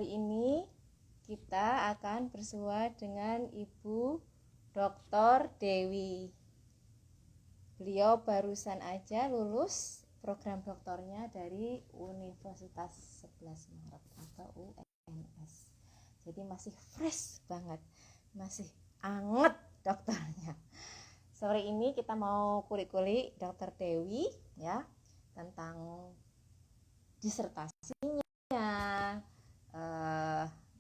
Kali ini kita akan bersua dengan Ibu Dr. Dewi. Beliau barusan aja lulus program doktornya dari Universitas 11 Maret atau UNS. Jadi masih fresh banget, masih anget dokternya. Sore ini kita mau kulik-kulik Dr. Dewi ya tentang disertasinya.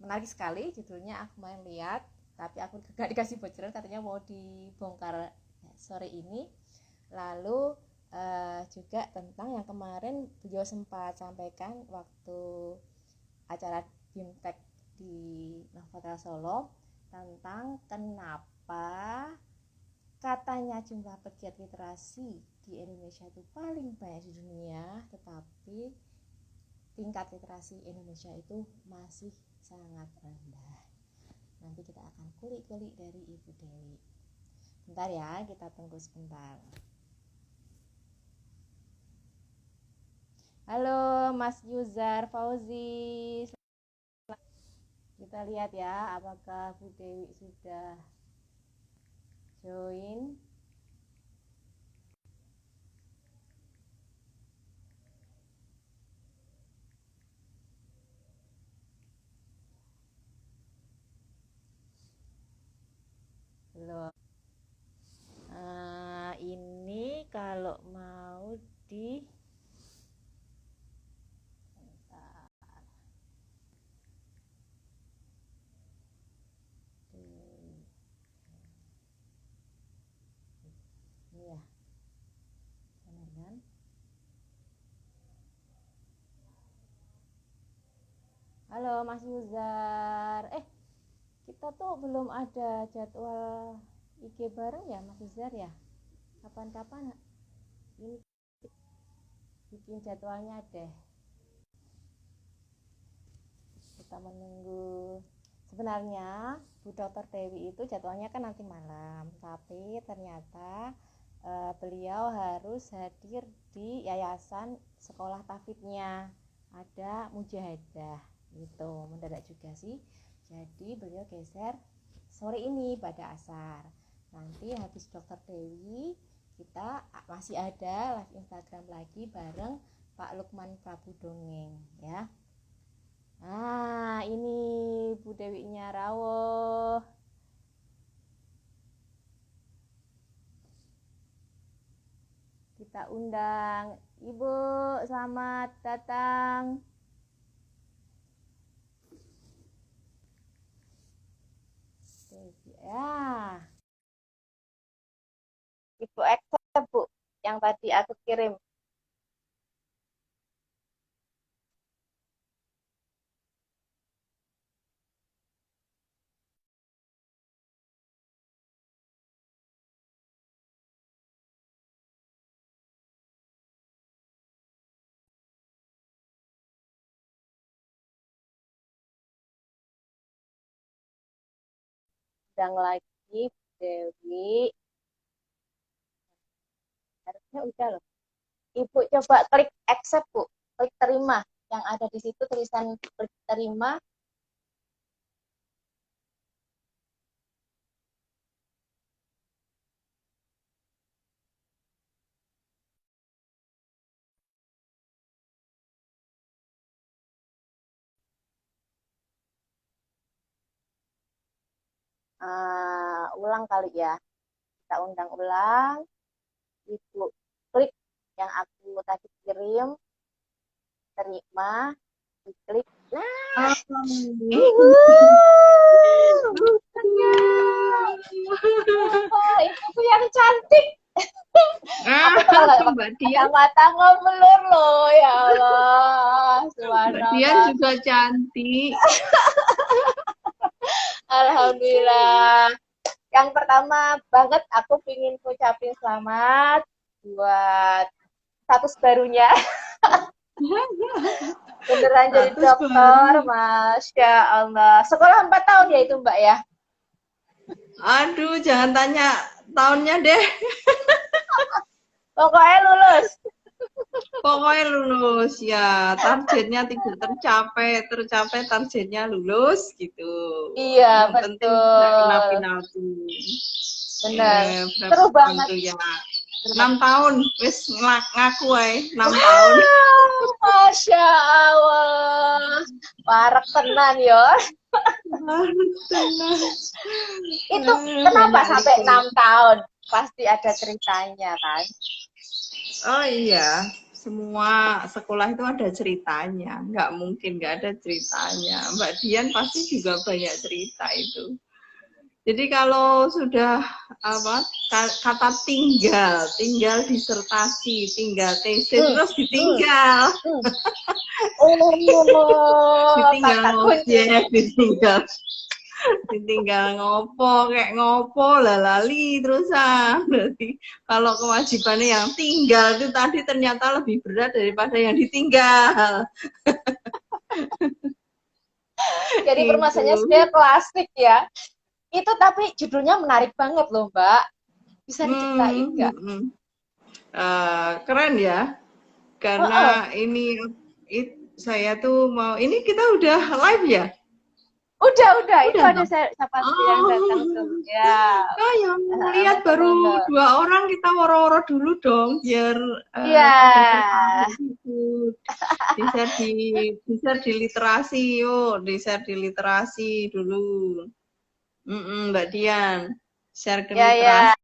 Menarik sekali judulnya, aku main lihat tapi aku gak dikasih bocoran, katanya mau dibongkar sore ini. Lalu juga tentang yang kemarin beliau sempat sampaikan waktu acara BIMTEK di Novotel Solo tentang kenapa katanya jumlah pegiat literasi di Indonesia itu paling banyak di dunia, tetapi tingkat literasi Indonesia itu masih sangat rendah. Nanti kita akan kulik-kulik dari Ibu Dewi. Bentar ya, kita tunggu sebentar. Halo Mas Yuzar Fauzi. Kita lihat ya apakah Bu Dewi sudah join. Belum. Ini kalau mau di ini ya, benar kan? Halo Mas Yuzar. Kita tuh belum ada jadwal IG bareng ya Mas Yuzar ya? Kapan-kapan ini bikin jadwalnya deh. Kita menunggu. Sebenarnya Bu Dr. Dewi itu jadwalnya kan nanti malam, tapi ternyata beliau harus hadir di yayasan sekolah tafidnya, ada mujahadah gitu, mendadak juga sih. Jadi beliau geser sore ini pada asar. Nanti habis Dr. Dewi kita masih ada live Instagram lagi bareng Pak Lukman Prabu Dongeng ya. Ini Bu Dewinya rawuh. Kita undang Ibu, selamat datang. Ya. Ibu accept Bu, yang tadi aku kirim. Undang lagi Bu Dewi. Harusnya udah loh. Ibu coba klik accept Bu, klik terima. Yang ada di situ tulisan klik terima. Ulang kali ya. Kita undang ulang. Ibu klik yang aku tadi kirim, terima, diklik. Nah, ibu yang cantik. Aku tuh kalau nggak mata ngeblur loh, ya Allah. Mbak Dian juga cantik. Alhamdulillah. Yang pertama banget aku ingin ngucapin selamat buat status barunya. Beneran jadi dokter, Masya Allah. Sekolah 4 tahun ya itu Mbak ya? Aduh, jangan tanya tahunnya deh. Pokoknya lulus. Pokoknya lulus ya, targetnya tidak tercapai targetnya lulus gitu. Iya, Yang penting tidak kena betul. penalti. Benar. Berapa Seru tahun banget. tuh ya? Seru 6 banget. tahun, wis ngaku ae 6 tahun. Wow, Masya Allah. Parek tenan yo. Tenang. Itu kenapa Banyak sampai liku. 6 tahun? Pasti ada ceritanya kan? Oh iya, semua sekolah itu ada ceritanya. Nggak mungkin nggak ada ceritanya. Mbak Dian pasti juga banyak cerita itu. Jadi kalau sudah apa kata tinggal disertasi, tinggal tesis Hmm, terus hmm, ditinggal, hmm. Oh, ditinggal kata kuncinya. ngojek, ditinggal ngopo kayak ngopo lah lali terusan. Berarti kalau kewajibannya yang tinggal itu tadi ternyata lebih berat daripada yang ditinggal. Jadi permasalahannya Gitu. sebenarnya klasik ya. Itu tapi judulnya menarik banget loh, Mbak. Bisa diceritain Hmm, nggak? hmm, hmm. Keren ya. Heeh. Karena ini saya tuh mau ini kita udah live ya? Udah. Itu Udah ada toh? siapa yang datang tuh. Oh. Ya, Oh, yang lihat baru bener. 2 orang, kita woro-woro dulu dong biar Iya. pada tertarik gitu. Di-share di literasi yuk, di-share di literasi dulu. Mbak Dian, share ke Ya. literasi.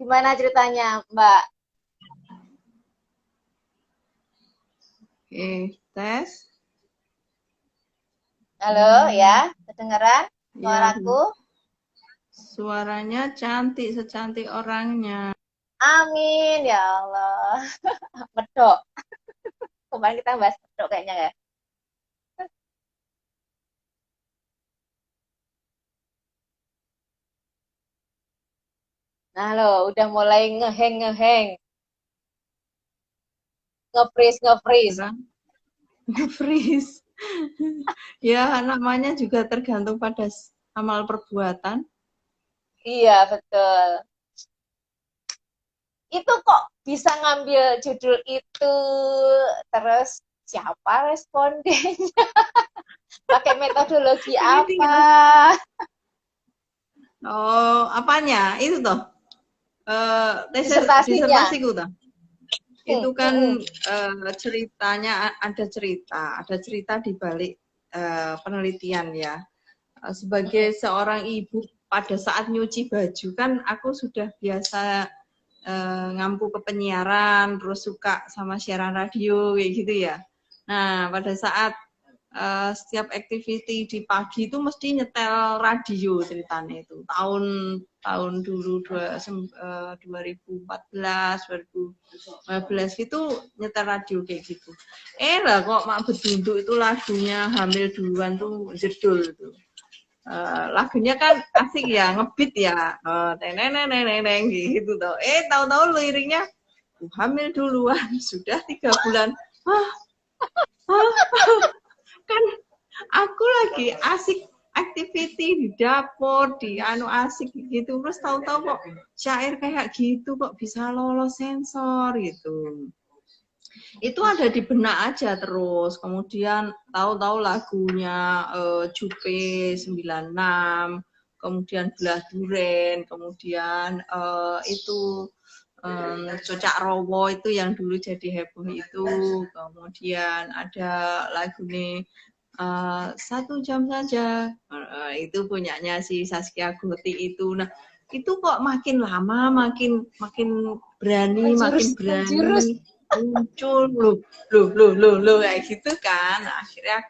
Gimana ceritanya, Mbak? Tes. Halo, ya. Kedengeran Ya, suaraku? suaranya cantik secantik orangnya. Amin, ya Allah. Medok. Kemarin kita bahas medok kayaknya ya. Nah, lo udah mulai ngeheng. Nge-freeze. Orang nge-freeze. Ya, namanya juga tergantung pada amal perbuatan. Iya, betul. Itu kok bisa ngambil judul itu, terus siapa respondennya? Pakai metodologi Ini apa? tinggal. Oh, apanya? Itu toh. Tesis Disertasinya. disertasiku toh. Hmm, Itu hmm, kan hmm. ceritanya ada cerita di balik penelitian ya. Sebagai seorang ibu pada saat nyuci baju kan aku sudah biasa ngampu ke penyiaran, terus suka sama siaran radio kayak gitu ya. Nah, pada saat setiap activity di pagi itu mesti nyetel radio ceritanya itu. Tahun dulu 2014, 2015 itu nyetel radio kayak gitu. Lah kok mak bedunduk itu lagunya Hamil Duluan tuh jedul tuh. Lagunya kan asik ya, ngebeat ya, teneng gitu tuh. Tahu-tahu liriknya hamil duluan sudah 3 bulan. Hah, kan aku lagi asik activity di dapur, di asik gitu, terus tahu-tahu kok syair kayak gitu kok bisa lolos sensor gitu. Itu ada di benak aja terus, kemudian tahu-tahu lagunya Jupe 96, kemudian Belah Duren, kemudian itu Cocak Rowo itu yang dulu jadi heboh itu, kemudian ada lagu nih 1 jam saja, itu punyanya si Saskia Gotik itu. Nah itu kok makin lama makin berani, Menjurus. muncul loh kayak gitu kan. Nah, akhirnya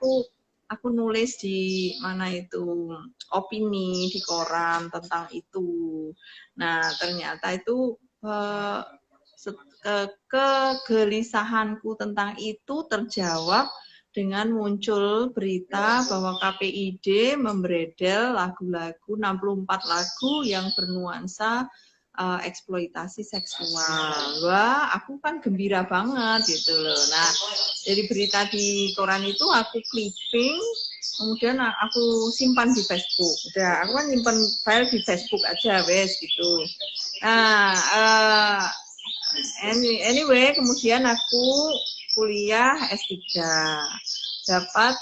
aku nulis di mana itu opini di koran tentang itu. Nah ternyata itu kegelisahanku tentang itu terjawab dengan muncul berita bahwa KPID membredel lagu-lagu 64 lagu yang bernuansa eksploitasi seksual. Wah, aku kan gembira banget gitu loh. Nah, dari berita di koran itu aku clipping, kemudian aku simpan di Facebook. Udah, aku kan simpan file di Facebook aja, wes gitu. Nah, anyway, kemudian aku kuliah S3. Dapat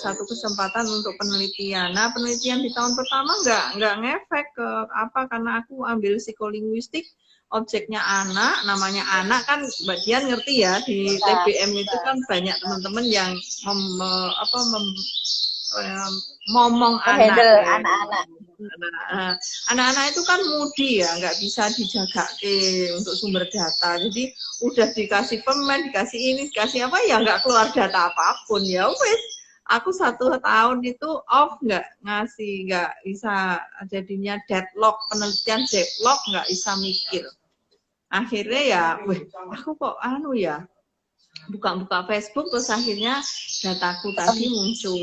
satu kesempatan untuk penelitian. Nah, penelitian di tahun pertama nggak ngefek ke apa, karena aku ambil psikolinguistik, objeknya anak, namanya anak kan Mbak Dian ngerti ya, di TBM itu kan banyak teman-teman yang ngomong anak Handle ya. anak-anak. Anak-anak itu kan mudi ya, nggak bisa dijaga untuk sumber data. Jadi udah dikasih permen, dikasih ini, dikasih apa ya nggak keluar data apapun ya wes. Aku 1 tahun itu off, nggak ngasih, nggak bisa, jadinya deadlock, penelitian deadlock, nggak bisa mikir. Akhirnya ya, weh, aku kok ya, buka-buka Facebook, terus akhirnya dataku tadi muncul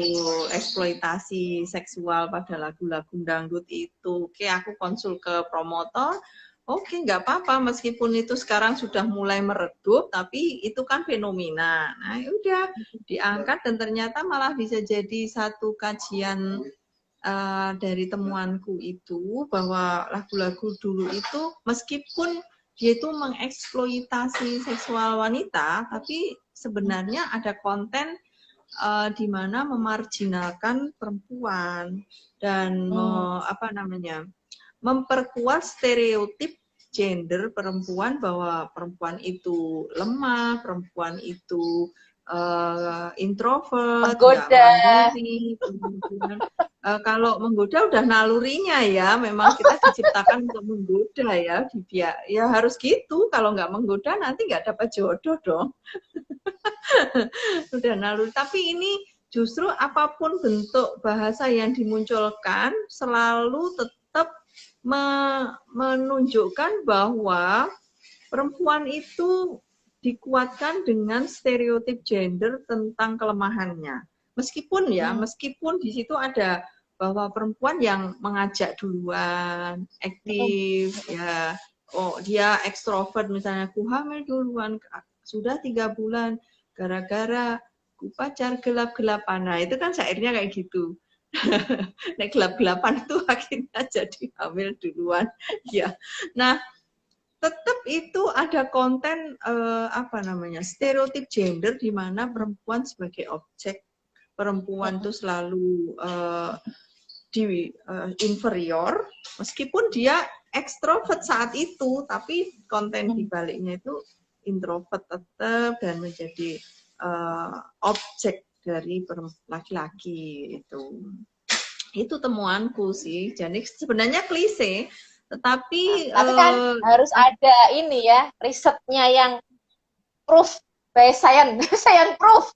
eksploitasi seksual pada lagu-lagu dangdut itu. Oke, aku konsul ke promotor. Oke, nggak apa-apa, meskipun itu sekarang sudah mulai meredup, tapi itu kan fenomena. Nah, udah diangkat dan ternyata malah bisa jadi satu kajian dari temuanku itu, bahwa lagu-lagu dulu itu meskipun dia itu mengeksploitasi seksual wanita, tapi sebenarnya ada konten di mana memarjinalkan perempuan dan memperkuat stereotip gender perempuan, bahwa perempuan itu lemah, perempuan itu introvert, nggak Menggoda. mandiri, kemudian kalau menggoda udah nalurinya ya, memang kita diciptakan untuk menggoda ya, ya harus gitu, kalau nggak menggoda nanti nggak dapat jodoh dong. Udah naluri, tapi ini justru apapun bentuk bahasa yang dimunculkan selalu tetap menunjukkan bahwa perempuan itu dikuatkan dengan stereotip gender tentang kelemahannya. Meskipun di situ ada bahwa perempuan yang mengajak duluan, aktif, ya, dia ekstrovert, misalnya aku hamil duluan, sudah 3 bulan, gara-gara ku pacar gelap-gelapan. Nah, itu kan syairnya kayak gitu. Nek gelap-gelapan itu akhirnya jadi hamil duluan. Ya, nah, tetap itu ada konten stereotip gender, di mana perempuan sebagai objek, perempuan itu selalu inferior, meskipun dia ekstrovert saat itu, tapi konten di baliknya itu introvert tetap dan menjadi objek dari laki-laki itu. Itu temuanku sih. Jadi sebenarnya klise, tetapi kan harus ada ini ya, risetnya yang proof by science, science proof.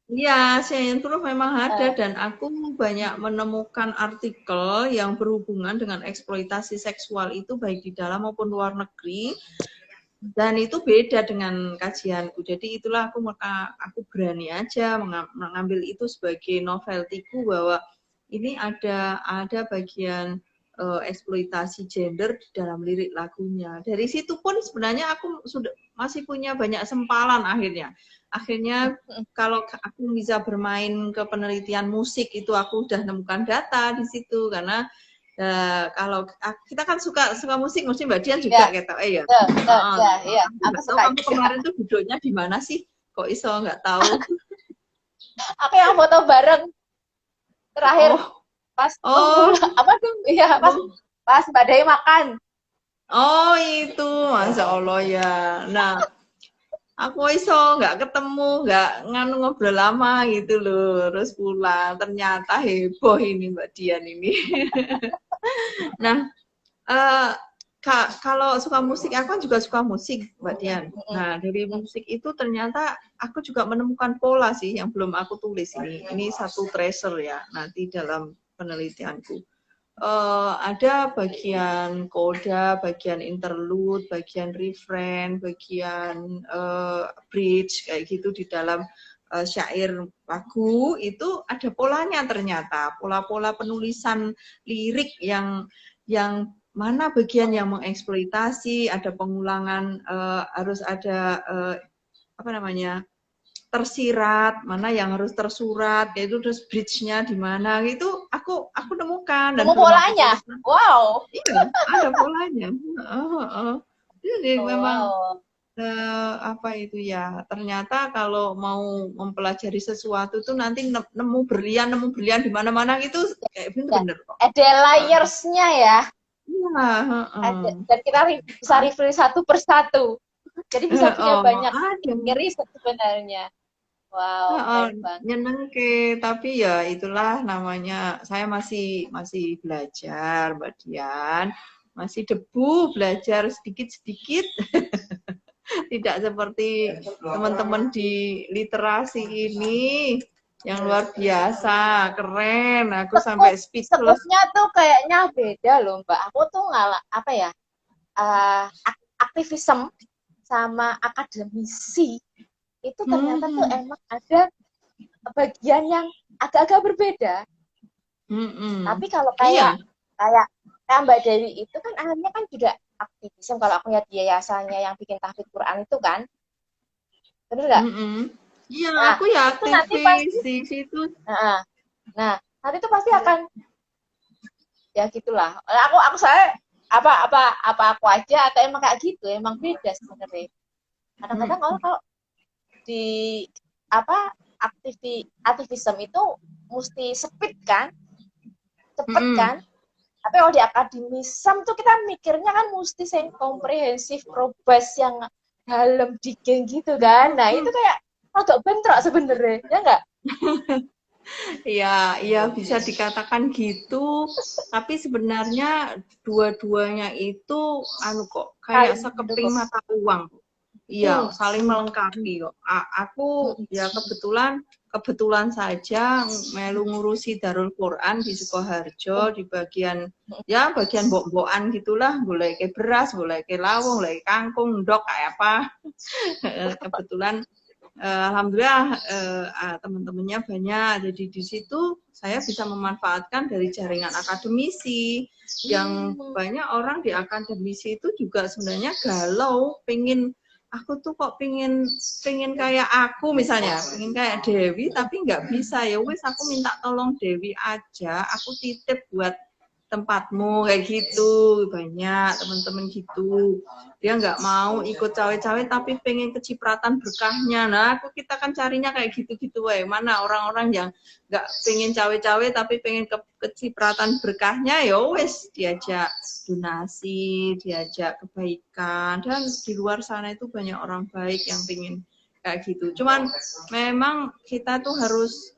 Iya, science proof memang ada, dan aku banyak menemukan artikel yang berhubungan dengan eksploitasi seksual itu baik di dalam maupun luar negeri, dan itu beda dengan kajianku. Jadi itulah aku berani aja mengambil itu sebagai novelty-ku, bahwa ini ada bagian eksploitasi gender di dalam lirik lagunya. Dari situ pun sebenarnya aku masih punya banyak sempalan akhirnya kalau aku bisa bermain ke penelitian musik, itu aku udah nemukan data di situ, karena kalau kita kan suka musik, mesti Mbak Dian juga kata ya, aku suka. Kamu kemarin tuh duduknya di mana sih, kok iso nggak tahu? Aku yang foto bareng terakhir pas apa tuh ya, pas badai makan. Oh itu, Masya Allah ya. Nah, aku iso nggak ketemu, nggak ngobrol lama gitu loh, terus pulang, ternyata heboh ini Mbak Dian ini. Nah, kalau suka musik, aku kan juga suka musik Mbak Dian. Nah, dari musik itu ternyata aku juga menemukan pola sih yang belum aku tulis ini. Ini satu treasure ya, nanti dalam penelitianku. Ada bagian coda, bagian interlude, bagian refrain, bagian bridge kayak gitu di dalam syair lagu. Itu ada polanya ternyata, pola-pola penulisan lirik yang mana bagian yang mengeksploitasi, ada pengulangan, harus ada apa namanya, tersirat, mana yang harus tersurat, yaitu terus bridge-nya di mana gitu. Aku nemukan dan Nemu belum aku polanya. tuliskan. Wow. Iya, ada polanya. Jadi Oh, memang wow. apa itu ya, ternyata kalau mau mempelajari sesuatu tuh nanti nemu berlian di mana-mana gitu kayak Ya, bener-bener kok. ada layers-nya ya. Iya, Ada, dan kita bisa review satu persatu. Jadi bisa punya oh banyak ada. riset sebenarnya. Wow, Heeh, keren banget. nyenengke, tapi ya itulah namanya, saya masih belajar, Mbak Dian, masih debu, belajar sedikit-sedikit, tidak seperti teman-teman di literasi ini yang luar biasa, keren, aku Sekup, sampai speechless. sekupnya tuh kayaknya beda loh, Mbak. Aku tuh apa ya, aktivisme sama akademisi itu ternyata tuh emang ada bagian yang agak-agak berbeda. Tapi kalau Iya. kayak Mbak Dewi itu kan akhirnya kan juga aktivisme. Kalau aku lihat yayasannya yang bikin tahfidz Quran itu kan, bener nggak? Iya, Nah, aku ya itu nanti aktivis pasti, di situ. nah nanti itu pasti akan ya gitulah. Saya apa aku aja atau emang kayak gitu, emang beda sebenarnya. Kadang-kadang kalau di apa aktivisme itu mesti speed kan, cepet kan. Tapi kalau di akademisme tuh kita mikirnya kan mesti komprehensif, robust yang dalam digging gitu kan. Nah itu kayak agak bentrok sebenarnya, ya nggak? Iya, iya bisa dikatakan gitu. Tapi sebenarnya dua-duanya itu kok kayak sekeping mata uang. Iya, saling melengkapi kok. Aku ya kebetulan saja melu ngurusi Darul Quran di Sukoharjo di bagian mbok-mbokan gitulah, boleh ke beras, boleh ke lawung, boleh kangkung, ndok kayak apa. Kebetulan alhamdulillah teman-temannya banyak. Jadi di situ saya bisa memanfaatkan dari jaringan akademisi yang banyak orang di akademisi itu juga sebenarnya galau, aku tuh kok pengen kayak aku misalnya, pengen kayak Dewi tapi nggak bisa, ya wes aku minta tolong Dewi aja, aku titip buat tempatmu kayak gitu. Banyak teman-teman gitu, dia nggak mau ikut cawe-cawe tapi pengen kecipratan berkahnya. Nah kita kan carinya kayak gitu-gitu, mana orang-orang yang nggak pengen cawe-cawe tapi pengen kecipratan berkahnya, ya wes diajak donasi, diajak kebaikan. Dan di luar sana itu banyak orang baik yang pengen kayak gitu. Cuman memang kita tuh harus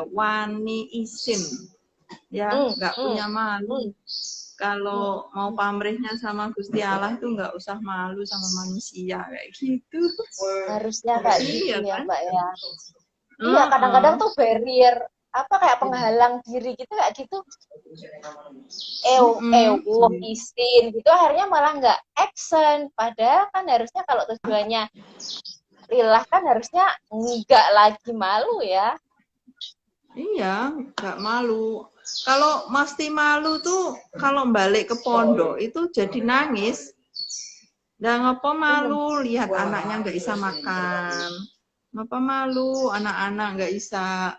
wani izin, ya nggak punya malu. Kalau mau pamrihnya sama Gusti Allah tuh nggak usah malu sama manusia kayak gitu. Harusnya kayak gitu ya, Kan? Mbak ya. Iya, kadang-kadang tuh barrier kayak penghalang diri gitu kayak gitu. Izin gitu akhirnya malah nggak action. Padahal kan harusnya kalau tujuannya lillah kan harusnya nggak lagi malu ya. Iya, nggak malu. Kalau mesti malu tuh kalau balik ke pondok itu jadi nangis. Dan ngapa malu lihat anaknya nggak bisa makan. Ngapa malu anak-anak nggak bisa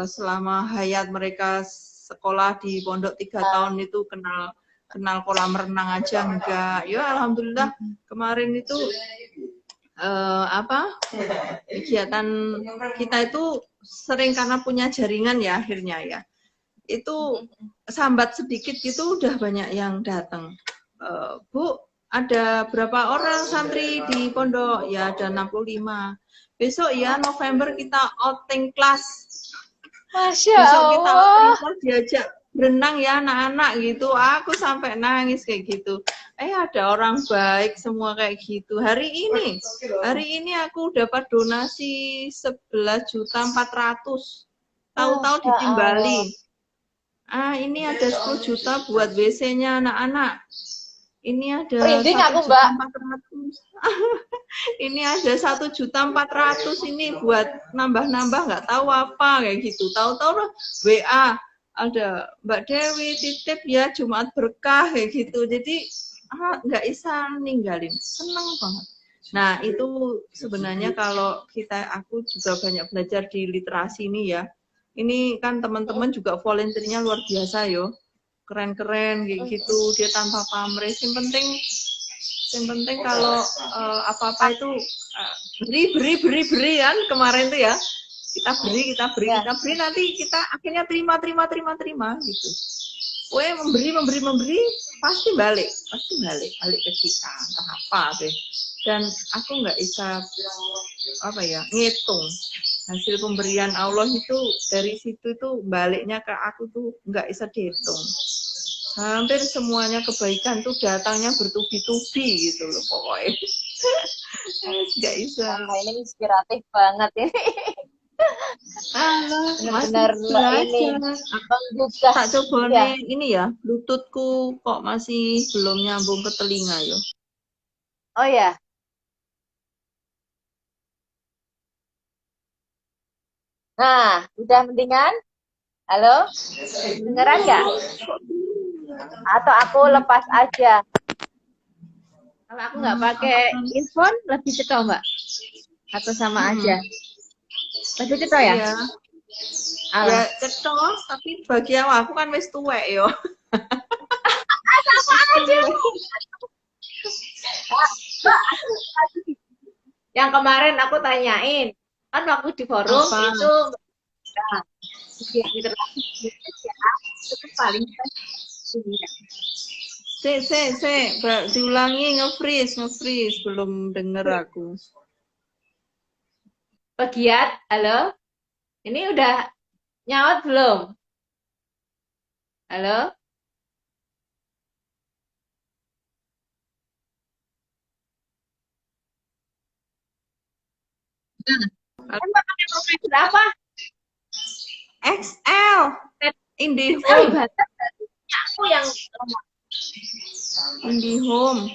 selama hayat mereka sekolah di pondok 3 tahun itu kenal kolam renang aja enggak. Ya alhamdulillah kemarin itu kegiatan kita itu sering karena punya jaringan ya akhirnya ya. Itu sambat sedikit gitu udah banyak yang datang. Bu, ada berapa orang santri di pondok? Ya ada 65. Besok ya November kita outing kelas. Masya Besok kita outing Allah. kelas diajak berenang ya anak-anak gitu. Aku sampai nangis kayak gitu. Ada orang baik semua kayak gitu. Hari ini aku dapat donasi 11.400.000. Tahu-tahu ditimbali. Ini ada 10 juta buat WC-nya anak-anak. Ini ada 1.400.000. Ini ada 1.400.000 ini buat nambah-nambah nggak tahu apa kayak gitu. Tahu-tahu WA ada Mbak Dewi titip ya Jumat berkah kayak gitu. Jadi nggak bisa ninggalin, seneng banget. Nah itu sebenarnya kalau aku juga banyak belajar di literasi ini ya. Ini kan teman-teman juga volunteernya luar biasa yo, keren-keren kayak gitu. Dia tanpa pamrih. Yang penting kalau apa-apa itu beri kan kemarin tuh ya. Kita beri nanti kita akhirnya terima gitu. Memberi pasti balik ke kita entah apa deh. Dan aku nggak bisa ngitung hasil pemberian Allah itu dari situ tuh baliknya ke aku tuh nggak bisa dihitung. Hampir semuanya kebaikan tuh datangnya bertubi-tubi gitu loh pokoknya. Nggak bisa. Wah, ini inspiratif banget ini. Masih Benar-benar ini belajar. menggugah. Tak coba Ya. ini ya, Bluetoothku kok masih belum nyambung ke telinga yo. Oh ya. Nah, udah mendingan? Halo? Dengeran nggak? Atau aku lepas aja? Kalau aku nggak pakai earphone, lebih cetol Mbak? Atau sama aja? Lebih cetol ya? Iya. Ya cetol, tapi bagi aku kan wis tuwek yo. Sama aja. Yang kemarin aku tanyain, kan waktu di forum Apa? itu nah, literasi Indonesia itu paling Diulangi nge-freeze, belum denger aku. pegiat. Halo? Ini udah nyaut belum? Halo? Emang pakai provider apa? XL XL IndiHome. banget. Aku yang IndiHome.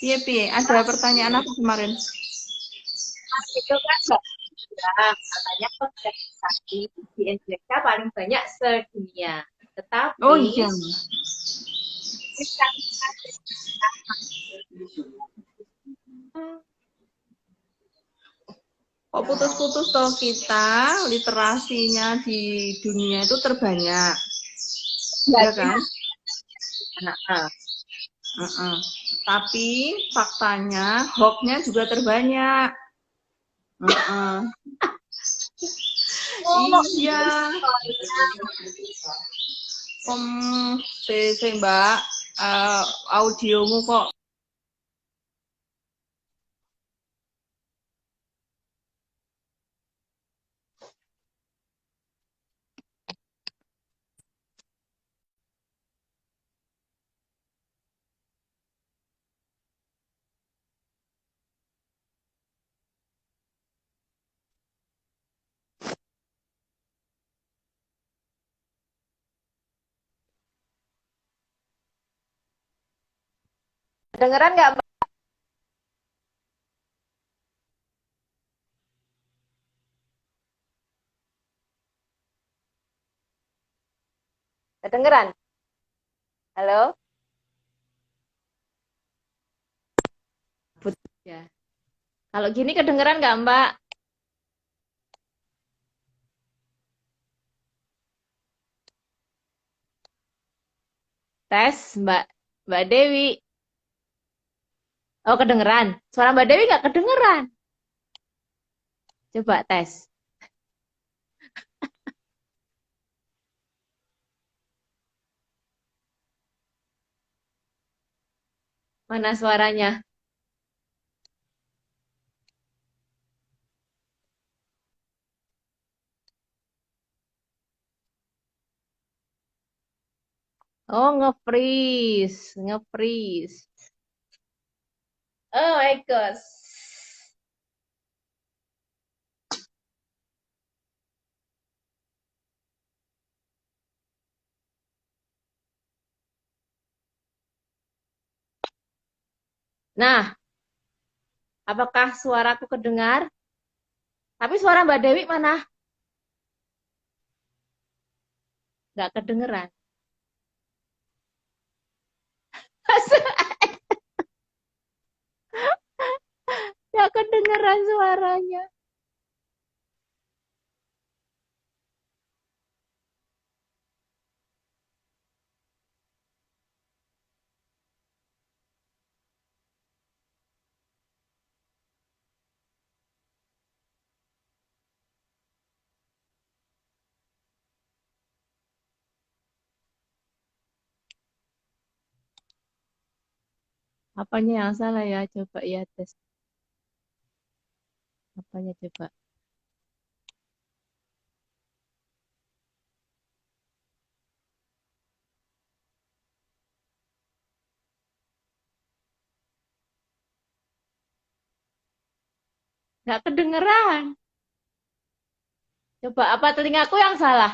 Iya, ada pertanyaan apa kemarin? itu kan nah, katanya konsentrasi di Indonesia paling banyak sedunia. Tetapi Oh iya. Kok putus-putus toh kita literasinya di dunia itu terbanyak, ya kan? Tapi faktanya hoax-nya juga terbanyak. Iya. Mbak, audiomu kok. dengeran nggak Mbak? Dengeran? Halo? Ya. Kalau gini kedengeran nggak Mbak? Tes Mbak Dewi. Oh kedengeran. Suara Mbak Dewi nggak kedengeran. Coba tes. Mana suaranya? Oh nge-freeze. Oh my gosh. Nah, apakah suaraku kedengar? Tapi suara Mbak Dewi mana? nggak kedengeran. Nggak kedengeran suaranya. Apanya yang salah ya? Coba ya tes. Apanya coba? Nggak kedengeran. Coba apa telingaku yang salah?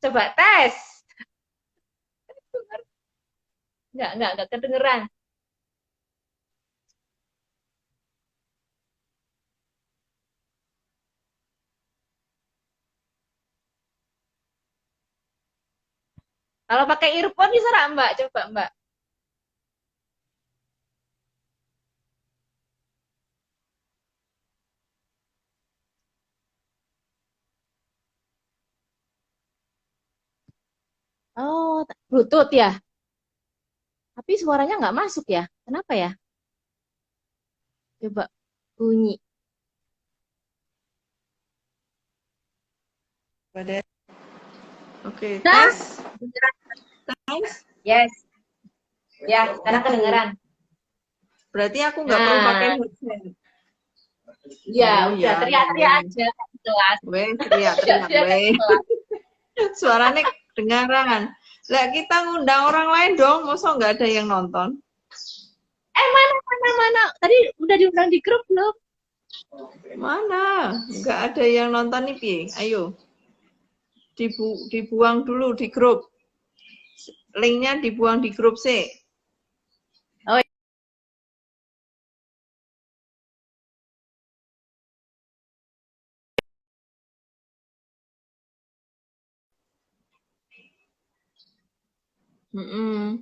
Coba tes. Nggak kedengeran. Kalau pakai earphone bisa nggak, Mbak? Coba, Mbak. Oh, Bluetooth ya? Tapi suaranya nggak masuk ya? Kenapa ya? Coba bunyi. Pada oke, Nah, tes. kedengeran. Tes. Yes. Ya, sekarang Itu. kedengeran. Berarti aku nggak perlu pakai Nah, headset. ya Oh udah ya, teriak-teriak weh. aja di kelas. Weh, teriak-teriak, Teriak-teriak di weh. kelas. Suaranya kedengaran. Lah kita ngundang orang lain dong, masa nggak ada yang nonton? Mana? Tadi udah diundang di grup belum? Mana? Nggak ada yang nonton nih, Pi. Ayo, dibuang dulu di grup. Linknya dibuang di grup sih. Oh, Mm-mm.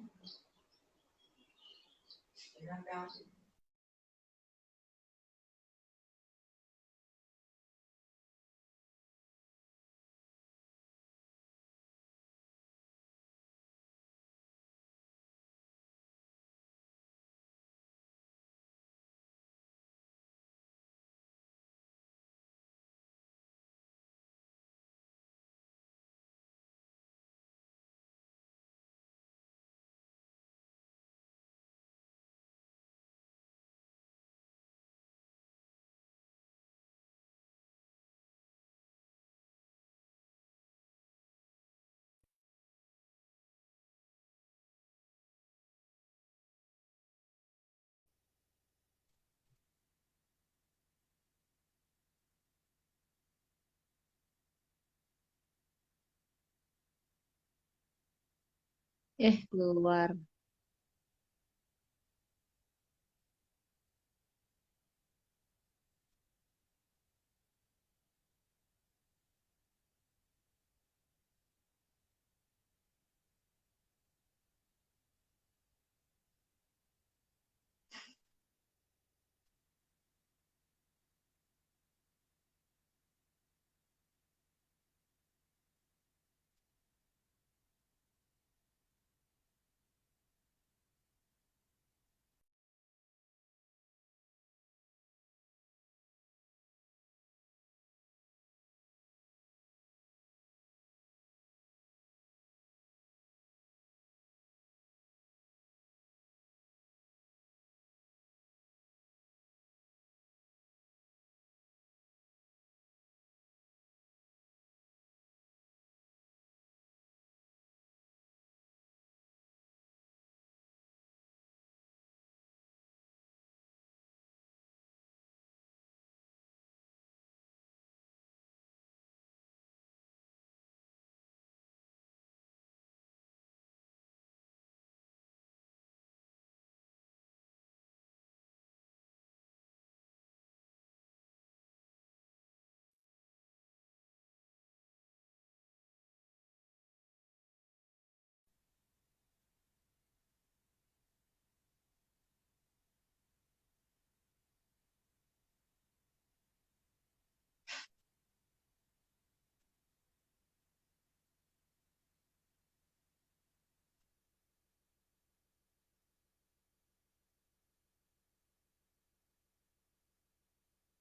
keluar.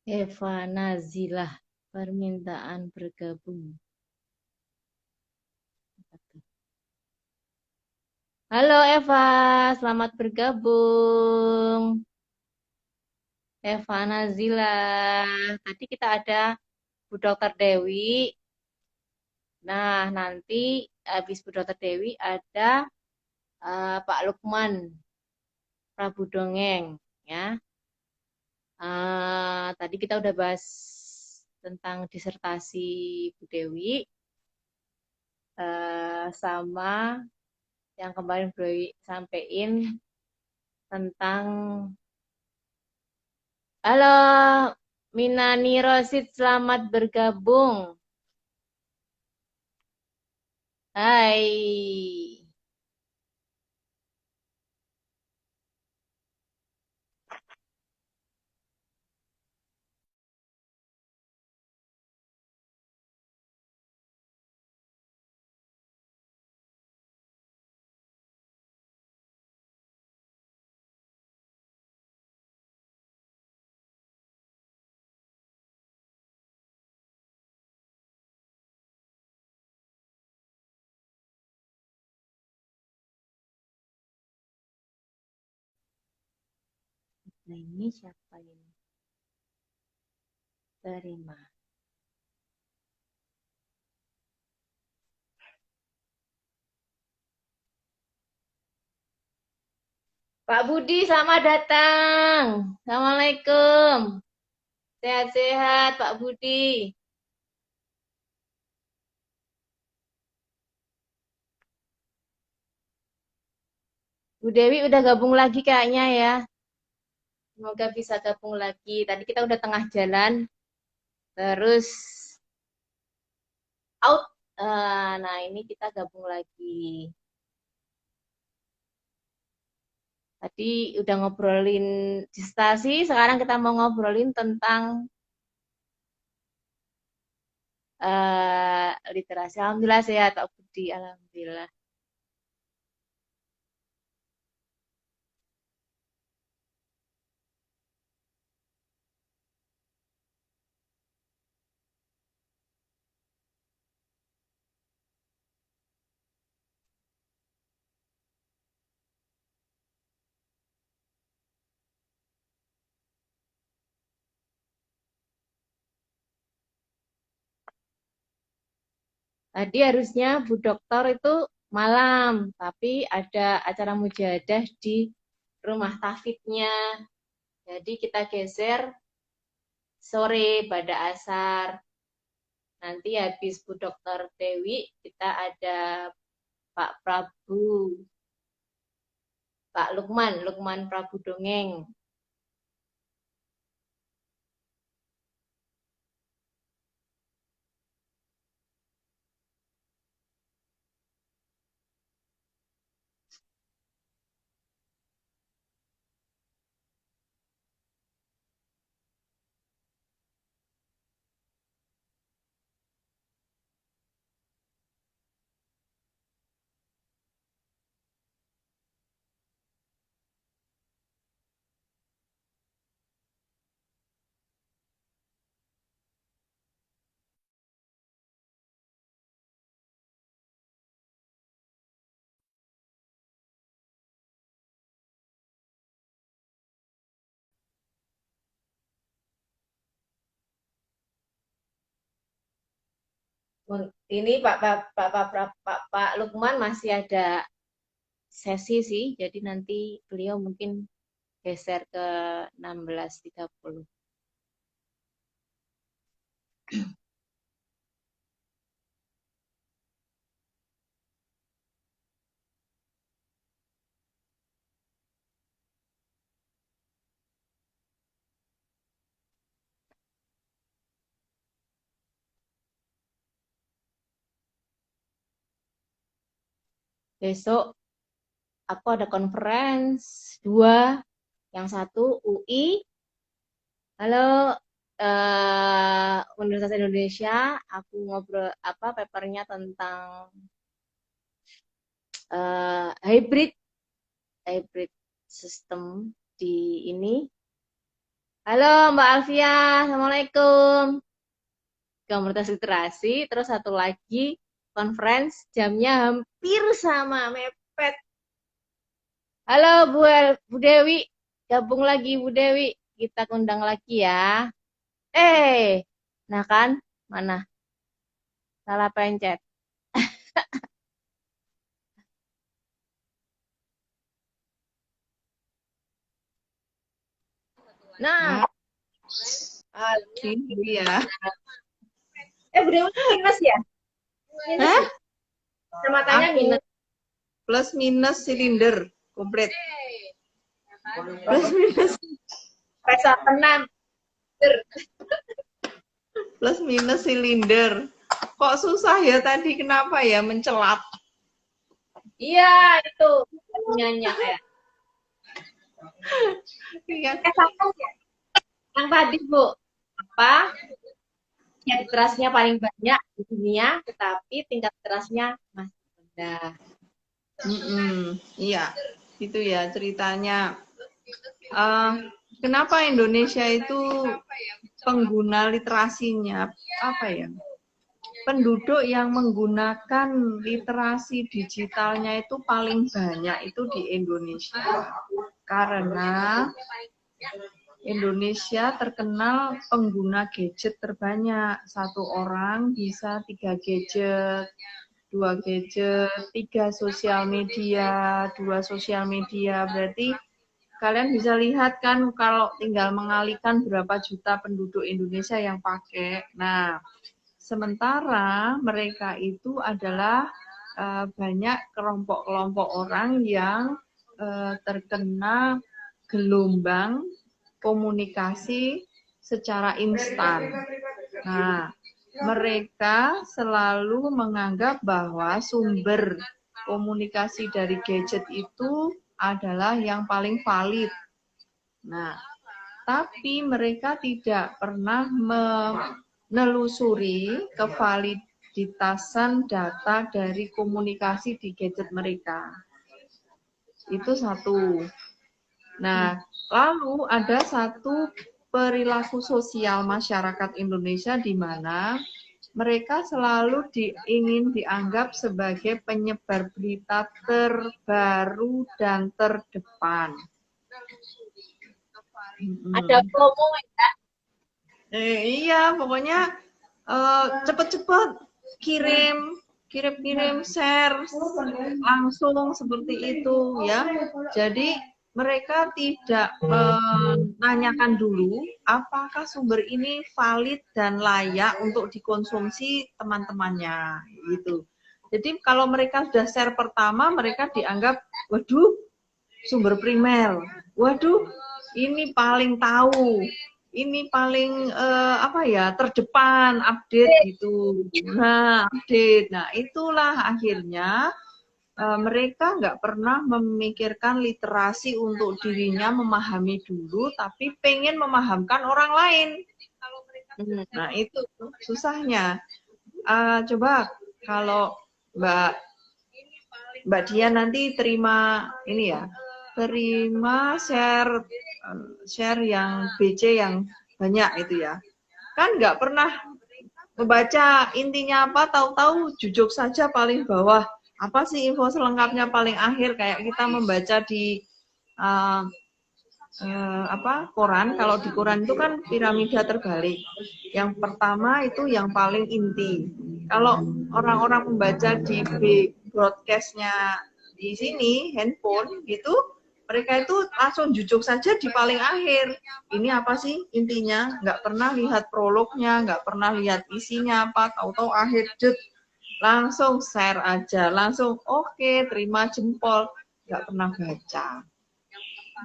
Eva Nazilah, permintaan bergabung. Halo Eva, selamat bergabung. Eva Nazilah. Tadi kita ada Bu Dokter Dewi. Nah, nanti habis Bu Dokter Dewi ada Pak Lukman Prabu Dongeng, ya. Tadi kita udah bahas tentang disertasi Bu Dewi, sama yang kemarin Bu Dewi sampaikan tentang, halo Minani Rosid, selamat bergabung. Hai. Nah, ini siapa ini? Terima. Pak Budi, selamat datang. Assalamualaikum. Sehat-sehat, Pak Budi. Bu Dewi udah gabung lagi kayaknya ya. Semoga bisa gabung lagi. Tadi kita udah tengah jalan, terus out. Nah, ini kita gabung lagi. Tadi udah ngobrolin disertasi, sekarang kita mau ngobrolin tentang literasi. Alhamdulillah sehat, Pak Budi. Alhamdulillah. Tadi harusnya Bu Dokter itu malam, tapi ada acara mujahadah di rumah tafidnya. Jadi kita geser sore pada asar. Nanti habis Bu Dokter Dewi, kita ada Pak Prabu, Pak Lukman, Lukman Prabu Dongeng. Ini Pak Lukman masih ada sesi sih, jadi nanti beliau mungkin geser ke 16.30. Besok aku ada conference 2, yang satu UI. Halo, Universitas Indonesia, aku ngobrol papernya tentang hybrid hybrid system di ini Halo Mbak Alfia, Assalamualaikum. Komunitas literasi, terus satu lagi conference jamnya hampir sama, mepet. Halo Bu Dewi, gabung lagi Bu Dewi, kita kundang lagi ya. Nah kan, mana? Salah pencet. Nah, Gitu ya. Bu Dewi minus ya? Minus Hah? ya? Kecepatannya Aku minus. plus minus silinder komplit. Plus minus Pesa tenang. plus minus silinder. Kok susah ya tadi, kenapa ya mencelat? Iya, itu nyanyi ya. Iya. Sama ya? Yang tadi Bu, apa? Tingkat literasinya paling banyak di dunia, tetapi tingkat literasinya masih rendah. Iya, itu ya ceritanya. Kenapa Indonesia itu pengguna literasinya apa ya? Penduduk yang menggunakan literasi digitalnya itu paling banyak itu di Indonesia. Karena Indonesia terkenal pengguna gadget terbanyak. Satu orang bisa 3 gadget, 2 gadget, 3 sosial media, 2 sosial media. Berarti kalian bisa lihat kan kalau tinggal mengalihkan berapa juta penduduk Indonesia yang pakai. Nah, sementara mereka itu adalah banyak kelompok-kelompok orang yang terkena gelombang komunikasi secara instan. Nah, mereka selalu menganggap bahwa sumber komunikasi dari gadget itu adalah yang paling valid. Nah, tapi mereka tidak pernah menelusuri kevaliditasan data dari komunikasi di gadget mereka. Itu satu. Nah, lalu ada satu perilaku sosial masyarakat Indonesia di mana mereka selalu ingin dianggap sebagai penyebar berita terbaru dan terdepan. Ada promo ya? Iya, pokoknya cepet-cepet kirim, share langsung seperti itu ya. Jadi mereka tidak menanyakan dulu apakah sumber ini valid dan layak untuk dikonsumsi teman-temannya gitu. Jadi kalau mereka sudah share pertama, mereka dianggap, waduh, sumber primer, waduh, ini paling tahu, ini paling terdepan, update gitu. Nah, update. Nah, itulah akhirnya mereka nggak pernah memikirkan literasi untuk dirinya memahami dulu, tapi pengen memahamkan orang lain. Nah, itu susahnya. Coba kalau Mbak Dian nanti terima ini ya, terima share yang BC yang banyak itu ya. Kan nggak pernah membaca intinya apa, tahu-tahu jujuk saja paling bawah. Apa sih info selengkapnya paling akhir, kayak kita membaca di koran. Kalau di koran itu kan piramida terbalik. Yang pertama itu yang paling inti. Kalau orang-orang membaca di broadcastnya di sini handphone gitu, mereka itu langsung jujuk saja di paling akhir. Ini apa sih intinya? Nggak pernah lihat prolognya, nggak pernah lihat isinya apa, tahu-tahu akhir langsung share aja, langsung oke, terima jempol, nggak pernah baca.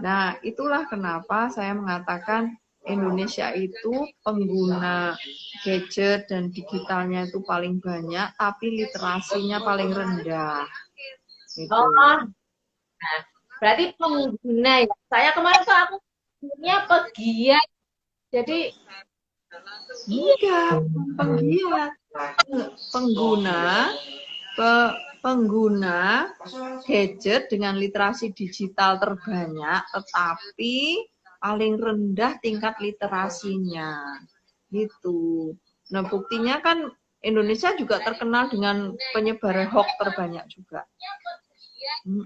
Nah, itulah kenapa saya mengatakan Indonesia itu pengguna gadget dan digitalnya itu paling banyak, tapi literasinya paling rendah. Gitu. Oh, nah, berarti pengguna ya. Saya kemarin tuh aku punya pegiat. Jadi enggak, penggiat. Pengguna gadget dengan literasi digital terbanyak, tetapi paling rendah tingkat literasinya gitu. Nah buktinya kan Indonesia juga terkenal dengan penyebaran hoax terbanyak juga.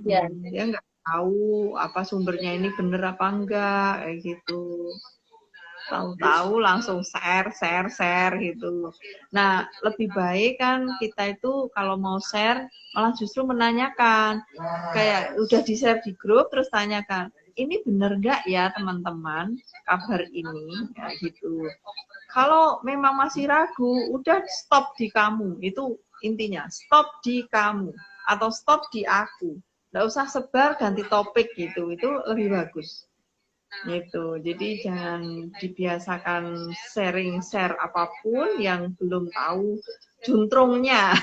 Ya. Dia nggak tahu apa sumbernya ini bener apa enggak kayak gitu. Tahu-tahu langsung share gitu. Nah, lebih baik kan kita itu kalau mau share malah justru menanyakan. Kayak udah di-share di grup terus tanyakan, ini bener nggak ya teman-teman kabar ini? Ya, gitu. Kalau memang masih ragu, udah stop di kamu. Itu intinya, stop di kamu. Atau stop di aku. Nggak usah sebar, ganti topik gitu. Itu lebih bagus. Gitu. Jadi jangan dibiasakan share apapun yang belum tahu juntrungnya.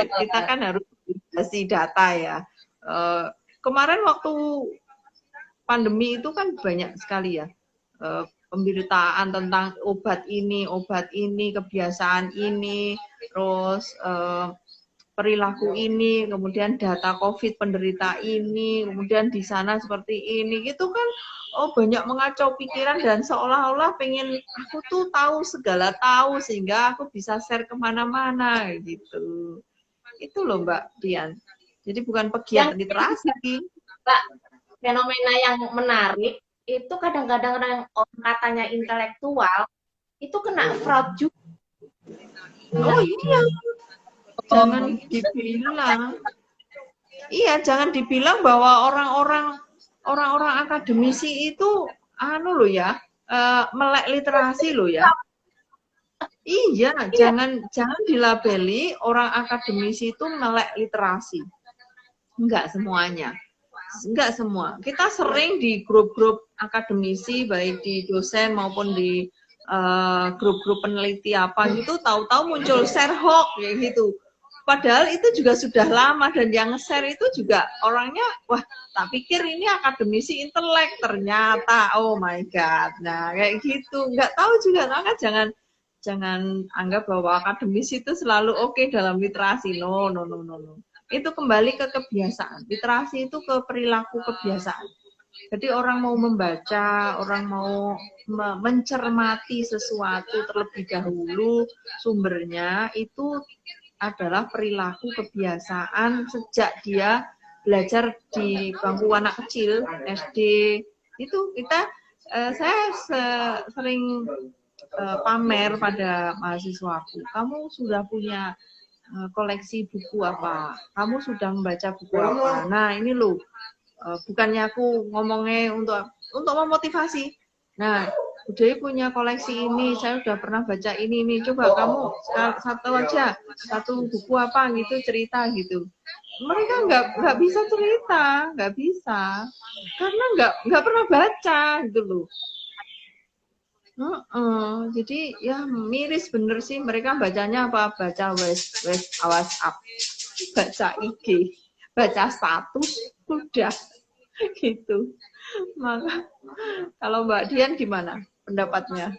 Kita kan harus kasih data ya. Kemarin waktu pandemi itu kan banyak sekali ya pemberitaan tentang obat ini, kebiasaan ini, terus perilaku ini, kemudian data COVID penderita ini, kemudian di sana seperti ini, gitu kan. Oh banyak mengacau pikiran dan seolah-olah pengen aku tuh tahu segala tahu sehingga aku bisa share kemana-mana gitu. Itu loh Mbak Dian. Jadi bukan pegiat literasi. Mbak, fenomena yang menarik itu kadang-kadang orang katanya intelektual itu kena fraud juga. Oh iya. Jangan dibilang. Iya, jangan dibilang bahwa orang-orang akademisi itu anu loh ya, melek literasi loh ya. Iya, jangan dilabeli orang akademisi itu melek literasi. Enggak semuanya. Enggak semua. Kita sering di grup-grup akademisi, baik di dosen maupun di grup-grup peneliti apa gitu, tahu-tahu muncul share hoax kayak gitu. Padahal itu juga sudah lama dan yang nge-share itu juga orangnya, wah, tak pikir ini akademisi intelek, ternyata, oh my god. Nah, kayak gitu. Enggak tahu juga, maka jangan anggap bahwa akademisi itu selalu oke dalam literasi. No. Itu kembali ke kebiasaan. Literasi itu ke perilaku kebiasaan. Jadi orang mau membaca, orang mau mencermati sesuatu terlebih dahulu, sumbernya itu adalah perilaku kebiasaan sejak dia belajar di bangku anak kecil, SD. Itu saya sering pamer pada mahasiswaku, kamu sudah punya koleksi buku apa? Kamu sudah membaca buku apa? Nah, ini loh, bukannya aku ngomongnya untuk memotivasi. Nah, Budaya punya koleksi ini, saya udah pernah baca ini. Coba kamu satu buku apa gitu cerita gitu. Mereka nggak bisa cerita, nggak bisa, karena nggak pernah baca gitu loh. Jadi ya miris bener sih, mereka bacanya apa? Baca WhatsApp, baca IG, baca status, udah gitu. Maka kalau Mbak Dian gimana pendapatnya?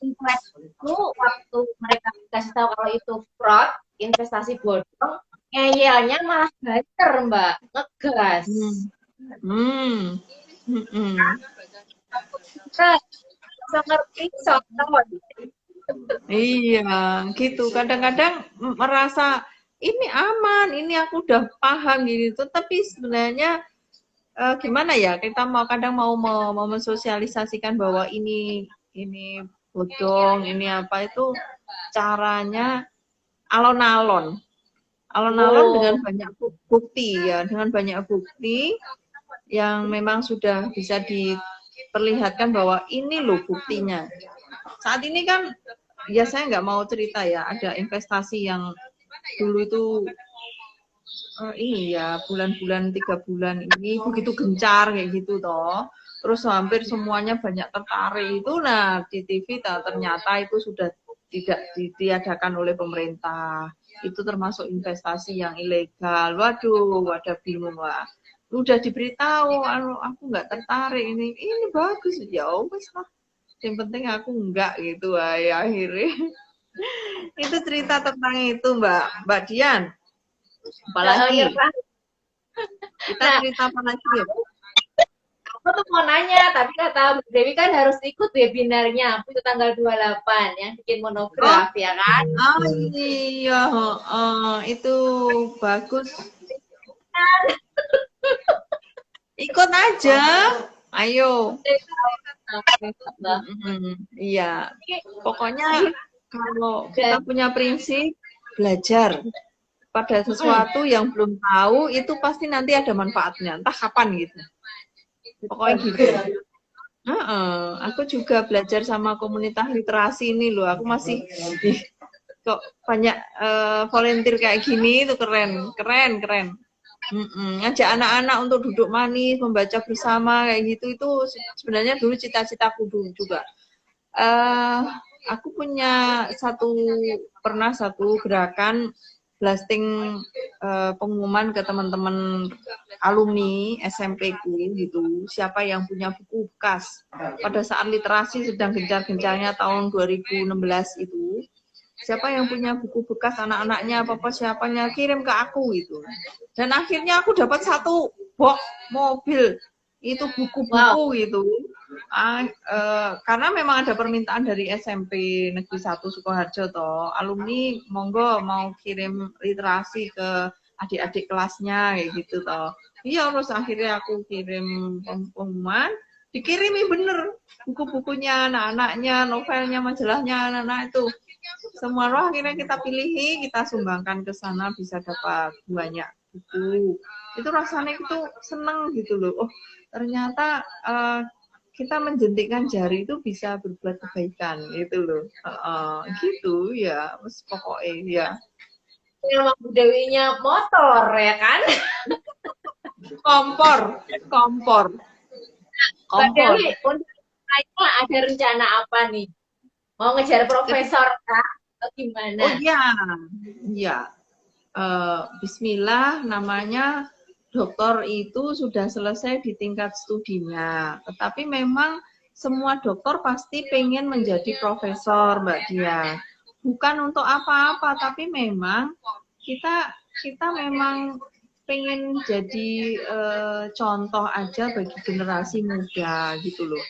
Itu waktu mereka dikasih tahu kalau itu fraud, investasi bodong, ngeyelnya malah gacer Mbak, ngegas. Kita ngerti contoh. Iya, gitu. Kadang-kadang merasa ini aman, ini aku udah paham gitu. Tapi sebenarnya gimana ya? Kita kadang mau mensosialisasikan bahwa ini bodong, ini apa itu caranya alon-alon. Alon-alon dengan banyak bukti ya, dengan banyak bukti yang memang sudah bisa diperlihatkan bahwa ini loh buktinya. Saat ini kan ya saya nggak mau cerita ya, ada investasi yang dulu itu iya bulan-bulan 3 bulan ini begitu gencar kayak gitu toh, terus hampir semuanya banyak tertarik itu. Nah di TV ternyata itu sudah tidak ditiadakan oleh pemerintah, itu termasuk investasi yang ilegal. Waduh, ada bingung lah, udah diberitahu, aku nggak tertarik, ini bagus ya wes lah, yang penting aku enggak gitu ya akhirnya. Itu cerita tentang itu Mbak Dian. Apalagi kita cerita apa lagi ya? Aku tuh mau nanya, tapi kata Bu Dewi kan harus ikut webinarnya itu tanggal 28 yang bikin Oh, monograf ya kan? oh iya, itu bagus. Ikut aja, ayo. Iya, pokoknya kalau kita punya prinsip belajar pada sesuatu yang belum tahu itu pasti nanti ada manfaatnya, entah kapan gitu. Pokoknya gitu. Aku juga belajar sama komunitas literasi ini loh. Aku masih kok banyak volunteer kayak gini itu keren. Ngajak anak-anak untuk duduk manis, membaca bersama kayak gitu itu sebenarnya dulu cita-citaku dulu juga. Aku punya pernah satu gerakan blasting pengumuman ke teman-teman alumni SMP-ku gitu, siapa yang punya buku bekas pada saat literasi sedang gencar-gencarnya tahun 2016 itu, siapa yang punya buku bekas anak-anaknya apa siapanya kirim ke aku gitu. Dan akhirnya aku dapat satu box mobil itu buku-buku gitu. Karena memang ada permintaan dari SMP Negeri 1 Sukoharjo toh, alumni monggo mau kirim literasi ke adik-adik kelasnya kayak gitu toh. Iya, terus akhirnya aku kirim pengumuman, dikirimi bener buku-bukunya anak-anaknya, novelnya, majalahnya anak-anak itu. Semua loh akhirnya kita pilihi, kita sumbangkan ke sana bisa dapat banyak buku. Itu rasanya itu seneng gitu loh. Oh, ternyata kita menjentikkan jari itu bisa berbuat kebaikan gitu loh. Gitu ya, pokoknya ya. Memang Bu Dewinya motor ya kan? Kompor. Mbak Dewi, untuk ada rencana apa nih? Mau ngejar profesor kah? Atau gimana? Oh iya. Bismillah, namanya dokter itu sudah selesai di tingkat studinya. Tetapi memang semua dokter pasti pengen menjadi profesor, Mbak Dia. Bukan untuk apa-apa, tapi memang kita memang pengen jadi contoh aja bagi generasi muda gitu loh.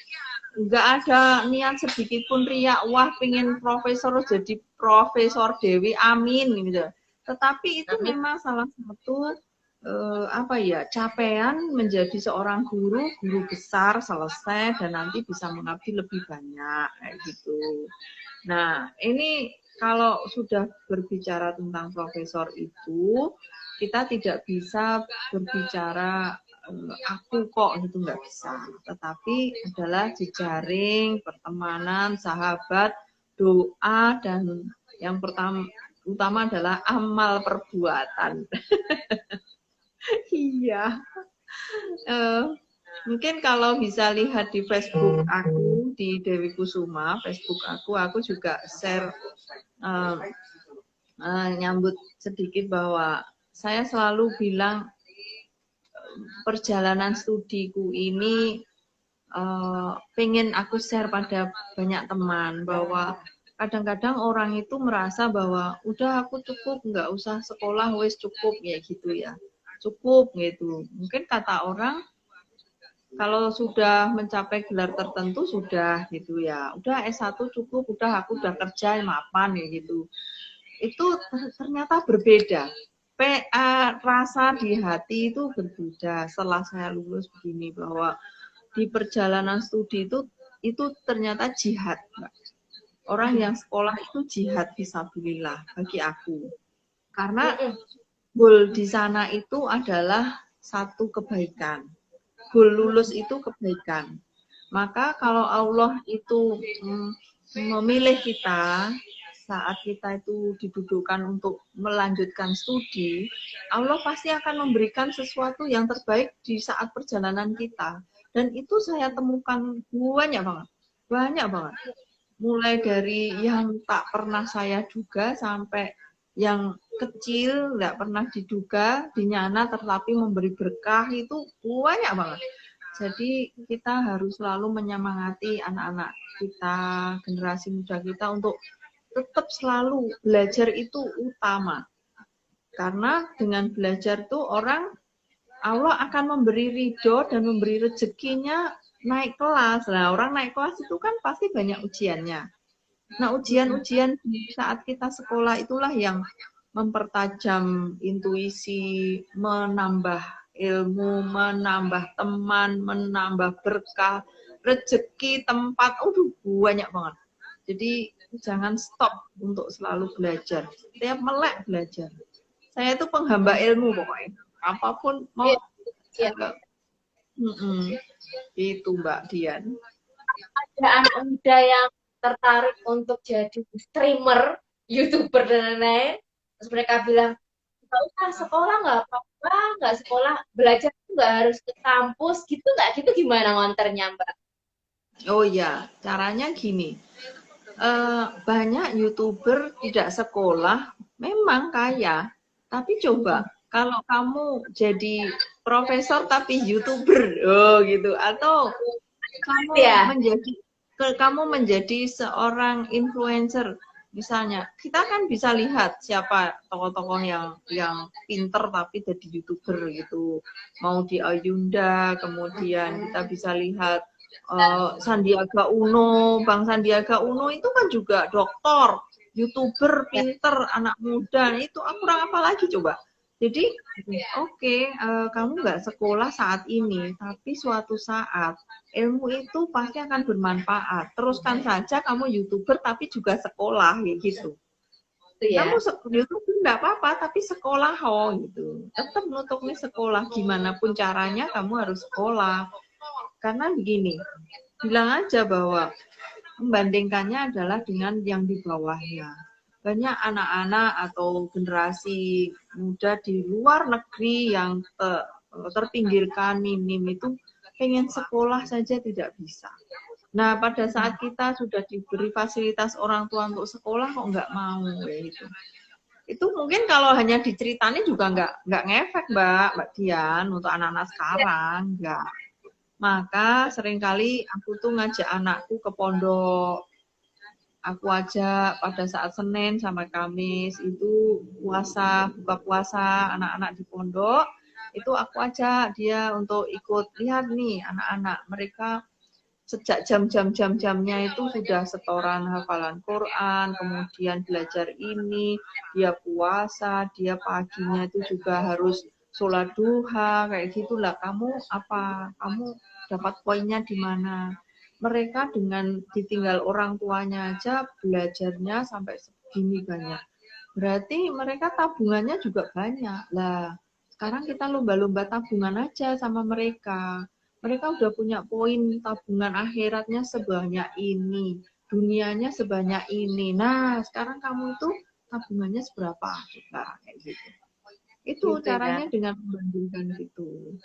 Nggak ada niat sedikit pun riak, wah pengen profesor jadi profesor Dewi, amin gitu. Tetapi itu memang salah satu capaian menjadi seorang guru besar selesai dan nanti bisa mengabdi lebih banyak kayak gitu. Nah, ini kalau sudah berbicara tentang profesor itu, kita tidak bisa berbicara aku kok gitu, nggak bisa. Tetapi adalah jejaring, pertemanan, sahabat, doa, dan yang utama adalah amal perbuatan. Iya. Mungkin kalau bisa lihat di Facebook aku, di Dewi Kusuma, Facebook aku juga share nyambut sedikit bahwa saya selalu bilang perjalanan studiku ini pengen aku share pada banyak teman bahwa kadang-kadang orang itu merasa bahwa udah aku cukup, nggak usah sekolah, wes cukup ya gitu ya, cukup gitu. Mungkin kata orang kalau sudah mencapai gelar tertentu sudah gitu ya, udah S1 cukup, udah aku udah kerja mapan ya gitu. Itu ternyata berbeda. Rasa di hati itu berbeda setelah saya lulus begini bahwa di perjalanan studi itu ternyata jihad, Mbak. Orang yang sekolah itu jihad fisabilillah bagi aku. Karena goal di sana itu adalah satu kebaikan. Goal lulus itu kebaikan. Maka kalau Allah itu memilih kita saat kita itu didudukkan untuk melanjutkan studi, Allah pasti akan memberikan sesuatu yang terbaik di saat perjalanan kita. Dan itu saya temukan banyak banget. Mulai dari yang tak pernah saya duga sampai yang kecil, nggak pernah diduga, dinyana tetapi memberi berkah itu banyak banget. Jadi kita harus selalu menyemangati anak-anak kita, generasi muda kita untuk tetap selalu belajar itu utama. Karena dengan belajar tuh orang Allah akan memberi ridho dan memberi rezekinya naik kelas. Nah, orang naik kelas itu kan pasti banyak ujiannya. Nah, ujian-ujian di saat kita sekolah itulah yang mempertajam intuisi, menambah ilmu, menambah teman, menambah berkah, rezeki, tempat, banyak banget. Jadi jangan stop untuk selalu belajar. Setiap melek belajar. Saya itu penghamba ilmu pokoknya. Apapun mau. Iya. Itu Mbak Dian. Ada anak muda yang tertarik untuk jadi streamer, YouTuber dan lain-lain. Terus mereka bilang, nggak usah sekolah, nggak apa-apa, nggak sekolah, belajar tuh nggak harus ke kampus, gitu nggak? Gitu gimana ngonternya, Mbak? Oh ya, caranya gini. Banyak YouTuber tidak sekolah, memang kaya. Tapi coba, kalau kamu jadi profesor tapi YouTuber, gitu. Atau Ya, kamu menjadi seorang influencer. Misalnya, kita kan bisa lihat siapa tokoh-tokoh yang pinter tapi jadi YouTuber gitu. Mau di Ayunda, kemudian kita bisa lihat Sandiaga Uno. Bang Sandiaga Uno itu kan juga doktor, YouTuber, pinter, anak muda. Itu kurang apa lagi coba? Jadi, oke, kamu nggak sekolah saat ini, tapi suatu saat ilmu itu pasti akan bermanfaat. Teruskan saja kamu YouTuber tapi juga sekolah gitu. itu ya. Kamu YouTuber enggak apa-apa tapi sekolah gitu. Tetap nutupnya sekolah, gimana pun caranya kamu harus sekolah. Karena begini, bilang aja bahwa membandingkannya adalah dengan yang di bawahnya. Banyak anak-anak atau generasi muda di luar negeri yang terpinggirkan, minim itu pengen sekolah saja tidak bisa. Nah, pada saat kita sudah diberi fasilitas orang tua untuk sekolah kok nggak mau gitu. Itu mungkin kalau hanya diceritani juga nggak ngefek Mbak Dian untuk anak-anak sekarang, nggak. Maka seringkali aku tuh ngajak anakku ke pondok. Aku ajak pada saat Senin sampai Kamis itu buka puasa anak-anak di pondok. Itu aku ajak dia untuk ikut lihat nih anak-anak mereka sejak jamnya itu sudah setoran hafalan Quran, kemudian belajar ini, dia puasa, dia paginya itu juga harus sholat duha, kayak gitulah. Kamu apa? Kamu dapat poinnya di mana? Mereka dengan ditinggal orang tuanya aja belajarnya sampai segini banyak. Berarti mereka tabungannya juga banyak. Lah, sekarang kita lomba-lomba tabungan aja sama mereka. Mereka udah punya poin tabungan akhiratnya sebanyak ini, dunianya sebanyak ini. Nah, sekarang kamu itu tabungannya seberapa? Coba kayak gitu. Itu Gitu ya. caranya dengan membandingkan gitu.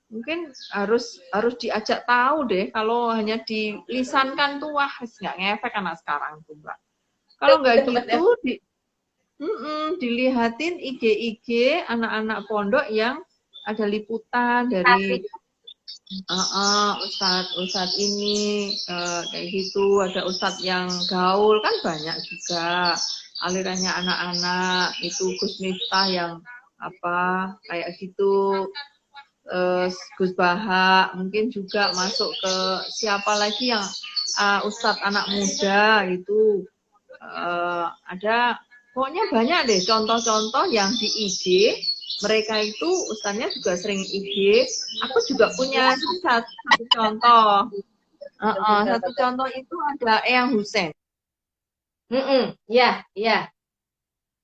Mungkin harus diajak tahu deh. Kalau hanya dilisankan tuh wah nggak ngefek anak sekarang tuh Mbak. Kalau nggak gitu dilihatin IG anak-anak pondok yang ada liputan dari Ustadz ini kayak gitu, ada Ustadz yang gaul kan banyak juga alirannya anak-anak itu Gus Miftah yang apa kayak gitu, Gus Baha mungkin juga masuk ke siapa lagi yang Ustadz anak muda itu ada pokoknya banyak deh contoh-contoh yang di IG mereka itu ustaznya juga sering IG. Aku juga punya satu contoh. Satu contoh itu ada Eyang Hussein. Ya, ya.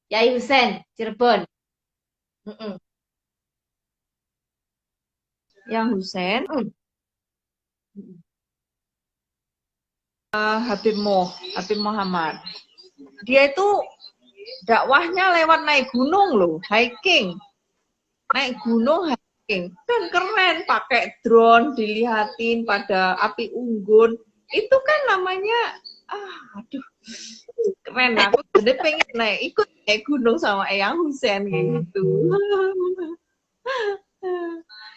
Yai Husen, Cirebon. Eyang Hussein, Habib Muhammad. Dia itu dakwahnya lewat naik gunung loh, hiking. Naik gunung hiking. Kan keren, pakai drone dilihatin pada api unggun. Itu kan namanya aduh keren, aku jadi pengen ikut naik gunung sama Eyang Hussein gitu.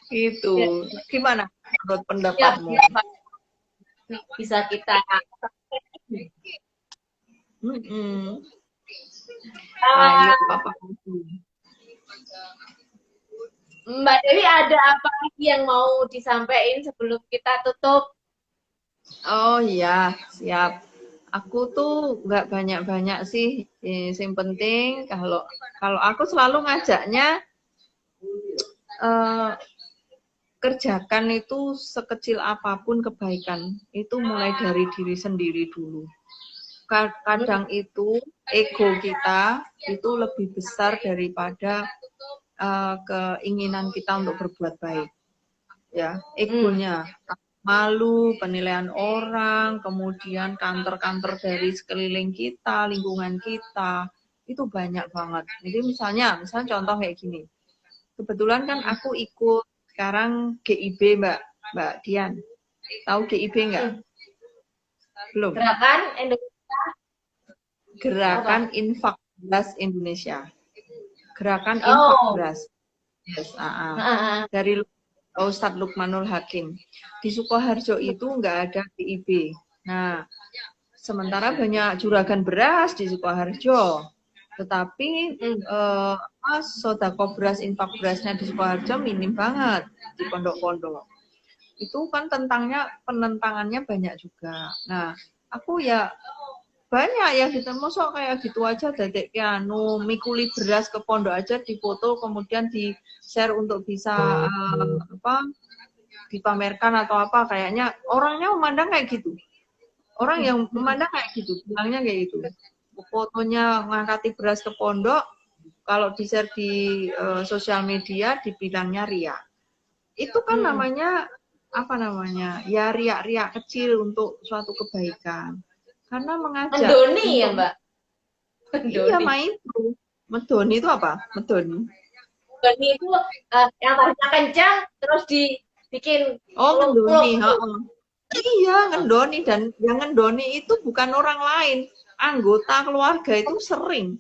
Gitu. Gimana menurut pendapatmu? Bisa kita Ayo Papa. Mbak Dewi ada apa lagi yang mau disampaikan sebelum kita tutup? Oh iya, siap. Aku tuh nggak banyak-banyak sih. Yang penting kalau kalau aku selalu ngajaknya eh, kerjakan itu sekecil apapun kebaikan. Itu mulai dari diri sendiri dulu. Kadang itu ego kita itu lebih besar daripada keinginan kita untuk berbuat baik. Ya, egonya. Malu, penilaian orang, kemudian kantor-kantor dari sekeliling kita, lingkungan kita, itu banyak banget. Jadi misalnya contoh kayak gini. Kebetulan kan aku ikut sekarang GIB Mbak Dian. Tahu GIB nggak? Belum. Gerakan Infak Beras Indonesia. Gerakan Infak Beras. Yes, dari Ustadz Lukmanul Hakim. Di Sukoharjo itu nggak ada GIB. Nah, sementara banyak juragan beras di Sukoharjo. Tetapi sodako beras, infak berasnya di Sukoharjo minim banget di pondok-pondok. Itu kan penentangannya banyak juga. Nah, aku ya banyak ya gitu, mosok kayak gitu aja dadek anu mikuli beras ke pondok aja difoto kemudian di share untuk bisa dipamerkan atau apa, kayaknya orangnya memandang kayak gitu. Orang yang memandang kayak gitu, bilangnya kayak gitu. Fotonya ngangkati beras ke pondok, kalau di-share di sosial media dibilangnya ria. Itu kan namanya apa namanya? Ya riak-riak kecil untuk suatu kebaikan. Karena mengajak Mendoni ya, Mbak? Iya, itu. Mendoni itu apa? Mendoni. Mendoni itu yang tadinya kencang terus dibikin mendoni, Iya, ngendoni, dan yang ngendoni itu bukan orang lain, anggota keluarga itu sering.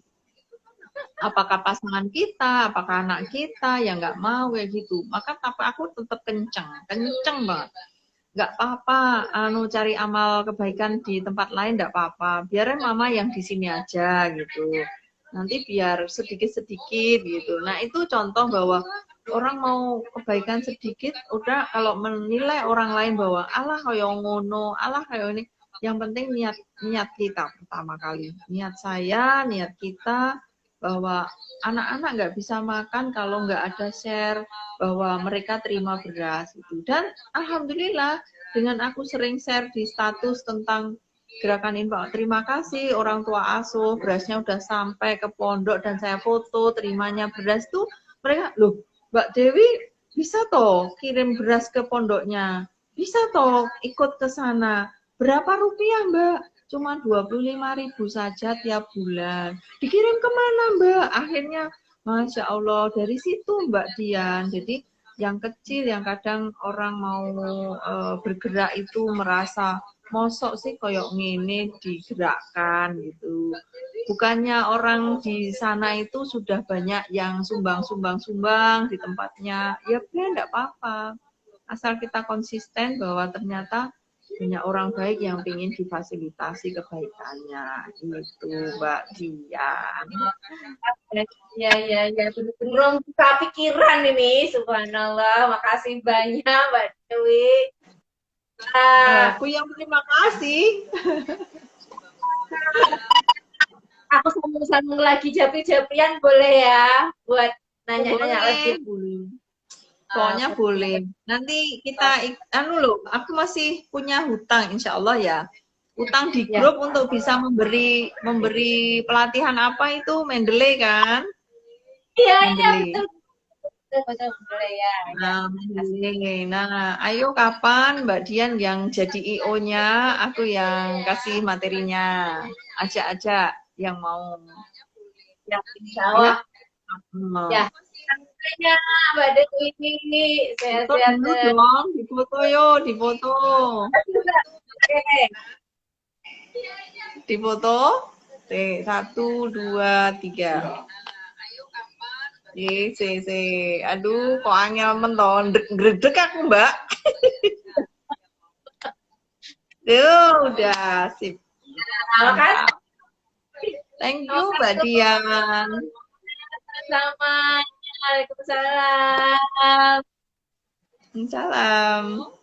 Apakah pasangan kita, apakah anak kita yang nggak mau kayak gitu. Maka aku tetap kenceng banget. Nggak apa-apa, cari amal kebaikan di tempat lain nggak apa-apa. Biarin mama yang di sini aja gitu. Nanti biar sedikit-sedikit gitu. Nah itu contoh bahwa orang mau kebaikan sedikit, udah kalau menilai orang lain bahwa Allah kayak ngono, Allah kayak ini. Yang penting niat kita pertama kali. Niat saya, niat kita, bahwa anak-anak nggak bisa makan kalau nggak ada share bahwa mereka terima beras itu. Dan alhamdulillah dengan aku sering share di status tentang gerakan infak, terima kasih orang tua asuh, berasnya udah sampai ke pondok dan saya foto terimanya beras tuh, mereka loh Mbak Dewi bisa toh kirim beras ke pondoknya, bisa toh ikut ke sana, berapa rupiah Mbak? Cuma 25.000 saja tiap bulan. Dikirim kemana Mbak? Akhirnya Masya Allah dari situ Mbak Dian. Jadi yang kecil yang kadang orang mau bergerak itu merasa mosok sih koyok ngene digerakkan gitu. Bukannya orang di sana itu sudah banyak yang sumbang di tempatnya. Ya benar enggak apa-apa. Asal kita konsisten bahwa ternyata banyak orang baik yang ingin difasilitasi kebaikannya. Itu Mbak Dian. Ya, benar-benar buka pikiran ini, subhanallah. Makasih banyak Mbak Dewi. Aku yang terima kasih. Aku sambung lagi japri-japrian boleh ya, buat nanya-nanya lagi. Pokoknya boleh. Nanti kita aku masih punya hutang insya Allah ya. Hutang di grup untuk bisa memberi pelatihan apa itu Mendeley kan? Iya, betul. Boleh ya. Nah, ayo kapan Mbak Dian yang jadi IO-nya, aku yang kasih materinya. Ajak-ajak yang mau. Ya, insya Allah. Ya. Ya, Mbak Dewi ini sehat-sehat. Difoto yo, difoto. Difoto. 1, 2, 3. Aduh, kok angel menton. Gredek aku, Mbak. Udah sip. Thank you, Mbak Dian. Sama. Waalaikumsalam. Salam.